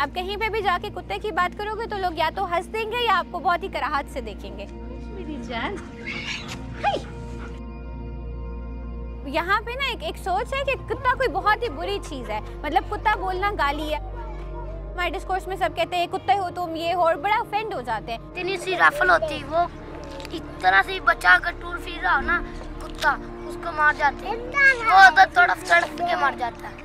आप कहीं पे भी जाके कुत्ते की बात करोगे तो लोग या तो हंस देंगे या आपको बहुत ही कराहत से देखेंगे। मेरी जान। यहाँ पे ना एक सोच है कि कुत्ता कोई बहुत ही बुरी चीज़ है, मतलब कुत्ता बोलना गाली है। हमारे डिस्कोर्स में सब कहते हैं कुत्ते हो तुम, ये हो, और बड़ा ऑफेंड हो जाते हैं। इतनी सी राइफल होती, वो इस तरह से बचा कर टूर फिर रहा हो ना कुत्ता, उसको मार जाते हैं, वो तो तड़प के मार जाता है।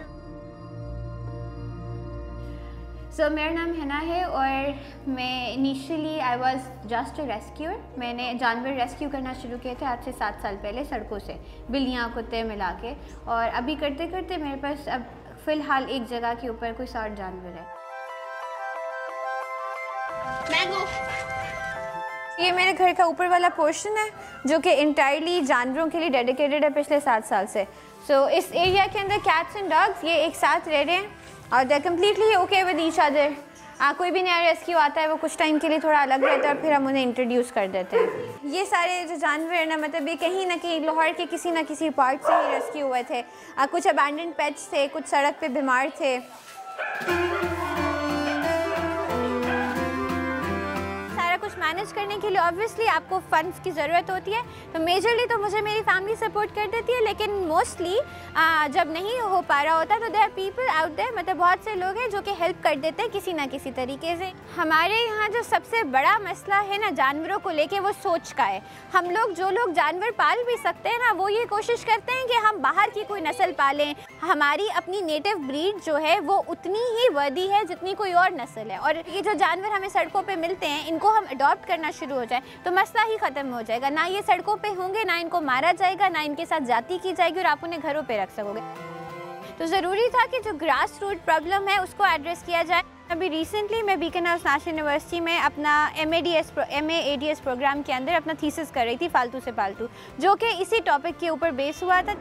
मेरा नाम हिना है और मैं initially I was just a rescuer. मैंने जानवर रेस्क्यू करना शुरू किए थे आज से 7 साल पहले सड़कों से, बिल्लियाँ कुत्ते मिला के, और अभी करते करते मेरे पास अब फ़िलहाल एक जगह के ऊपर कोई 60 जानवर है। ये मेरे घर का ऊपर वाला पोर्शन है जो कि इंटायरली जानवरों के लिए डेडिकेटेड है पिछले 7 साल से। इस एरिया के अंदर कैट्स एंड डॉग्स ये एक साथ रह रहे हैं और they completely okay with each other. कोई भी नया रेस्क्यू आता है वो कुछ टाइम के लिए थोड़ा अलग रहता है और फिर हम उन्हें इंट्रोड्यूस कर देते हैं। ये सारे जो जानवर हैं ना, मतलब ये कहीं ना कहीं लाहौर के किसी ना किसी पार्ट से ही रेस्क्यू हुए थे। कुछ अबैंडन पेट्स थे, कुछ सड़क पे बीमार थे। कुछ मैनेज करने के लिए ऑब्वियसली आपको फंड्स की ज़रूरत होती है, तो मेजरली तो मुझे मेरी फैमिली सपोर्ट कर देती है, लेकिन मोस्टली जब नहीं हो पा रहा होता तो there are people out there, मतलब बहुत से लोग हैं जो कि हेल्प कर देते हैं किसी ना किसी तरीके से। हमारे यहाँ जो सबसे बड़ा मसला है ना जानवरों को लेके, वो सोच का है। हम लोग जो लोग जानवर पाल भी सकते हैं ना, वो ये कोशिश करते हैं कि हम बाहर की कोई नस्ल पालें। हमारी अपनी नेटिव ब्रीड जो है वो उतनी ही वर्दी है जितनी कोई और नस्ल है, और ये जो जानवर हमें सड़कों पे मिलते हैं इनको हम अडॉप्ट करना शुरू हो जाए तो मसला ही ख़त्म हो जाएगा। ना ये सड़कों पे होंगे, ना इनको मारा जाएगा, ना इनके साथ जाती की जाएगी, और आप उन्हें घरों पे रख सकोगे। तो ज़रूरी था कि जो ग्रास रूट प्रॉब्लम है उसको एड्रेस किया जाए। अभी रिसेंटली मैं बीकन हाउस नेशनल यूनिवर्सिटी में अपना MA/ADS प्रोग्राम के अंदर अपना थीसिस कर रही थी, फालतू से पालतू, जो कि इसी टॉपिक के ऊपर बेस हुआ था।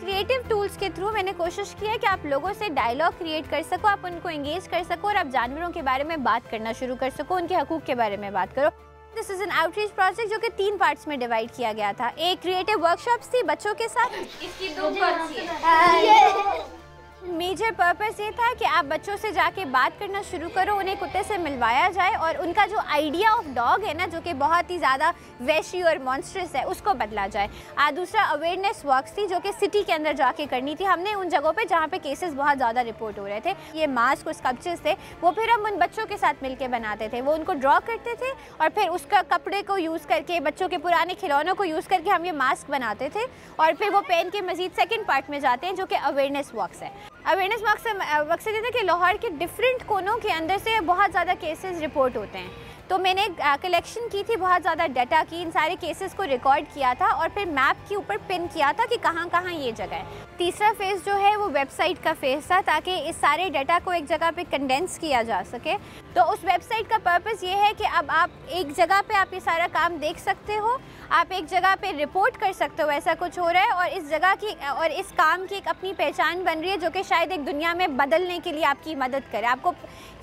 क्रिएटिव टूल्स के थ्रू मैंने कोशिश की है कि आप लोगों से डायलॉग क्रिएट कर सको, आप उनको एंगेज कर सको और आप जानवरों के बारे में बात करना शुरू कर सको, उनके हकूक़ के बारे में बात करो। This is an outreach project जो कि 3 पार्ट्स में डिवाइड किया गया था। एक क्रिएटिव वर्कशॉप्स थी बच्चों के साथ, इसकी 2 पार्ट्स हैं। मेजर पर्पस ये था कि आप बच्चों से जाके बात करना शुरू करो, उन्हें कुत्ते से मिलवाया जाए और उनका जो आइडिया ऑफ डॉग है ना, जो कि बहुत ही ज़्यादा वैशी और मॉन्स्ट्रस है, उसको बदला जाए। दूसरा अवेयरनेस वर्क्स थी जो कि सिटी के अंदर जाके करनी थी हमने, उन जगहों पे जहाँ पे केसेस बहुत ज़्यादा रिपोर्ट हो रहे थे। ये मास्क और स्कल्पचर्स थे, वो फिर हम उन बच्चों के साथ मिल के बनाते थे। वो उनको ड्रॉ करते थे और फिर उसका कपड़े को यूज़ करके, बच्चों के पुराने खिलौनों को यूज़ करके हम ये मास्क बनाते थे, और फिर वो पहन के मज़ीद सेकेंड पार्ट में जाते हैं जो कि अवेयरनेस वर्क्स है। अवेयरनेस मकसद ये था कि लाहौर के डिफरेंट कोनों के अंदर से बहुत ज़्यादा केसेस रिपोर्ट होते हैं, तो मैंने कलेक्शन की थी, बहुत ज़्यादा डाटा की, इन सारे केसेस को रिकॉर्ड किया था और फिर मैप के ऊपर पिन किया था कि कहाँ कहाँ ये जगह है। तीसरा फेज़ जो है वो वेबसाइट का फेज़ था, ताकि इस सारे डाटा को एक जगह पे कंडेंस किया जा सके। तो उस वेबसाइट का पर्पस ये है कि अब आप एक जगह पे आप ये सारा काम देख सकते हो, आप एक जगह पे रिपोर्ट कर सकते हो ऐसा कुछ हो रहा है, और इस जगह की और इस काम की एक अपनी पहचान बन रही है जो कि शायद एक दुनिया में बदलने के लिए आपकी मदद करे। आपको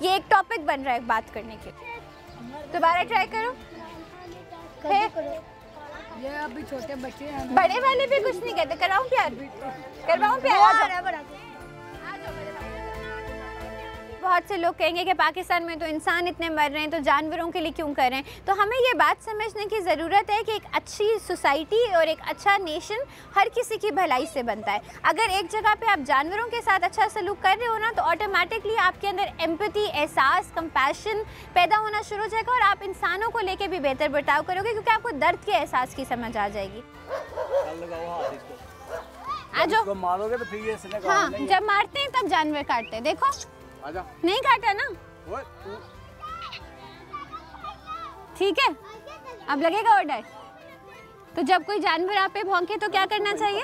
ये एक टॉपिक बन रहा है बात करने के लिए। दोबारा ट्राई करो। ये अभी छोटे बच्चे हैं, बड़े वाले भी कुछ नहीं कहते। करवाऊं प्यार? करवाऊं प्यार? बहुत से लोग कहेंगे कि पाकिस्तान में तो इंसान इतने मर रहे हैं तो जानवरों के लिए क्यों कर रहे हैं। तो हमें ये बात समझने की ज़रूरत है कि एक अच्छी सोसाइटी और एक अच्छा नेशन हर किसी की भलाई से बनता है। अगर एक जगह पे आप जानवरों के साथ अच्छा सलूक कर रहे हो ना, तो ऑटोमेटिकली आपके अंदर एम्पैथी, एहसास, कंपैशन पैदा होना शुरू हो जाएगा और आप इंसानों को लेके भी बेहतर बर्ताव करोगे, क्योंकि आपको दर्द के एहसास की समझ आ जाएगी। इसको मारोगे तो फिर ये हाँ, जब मारते हैं तब जानवर काटते हैं। देखो आजा। नहीं काटा ना, ठीक है, अब लगेगा ऑर्डर। तो जब कोई जानवर आप पे भौंके तो क्या करना चाहिए?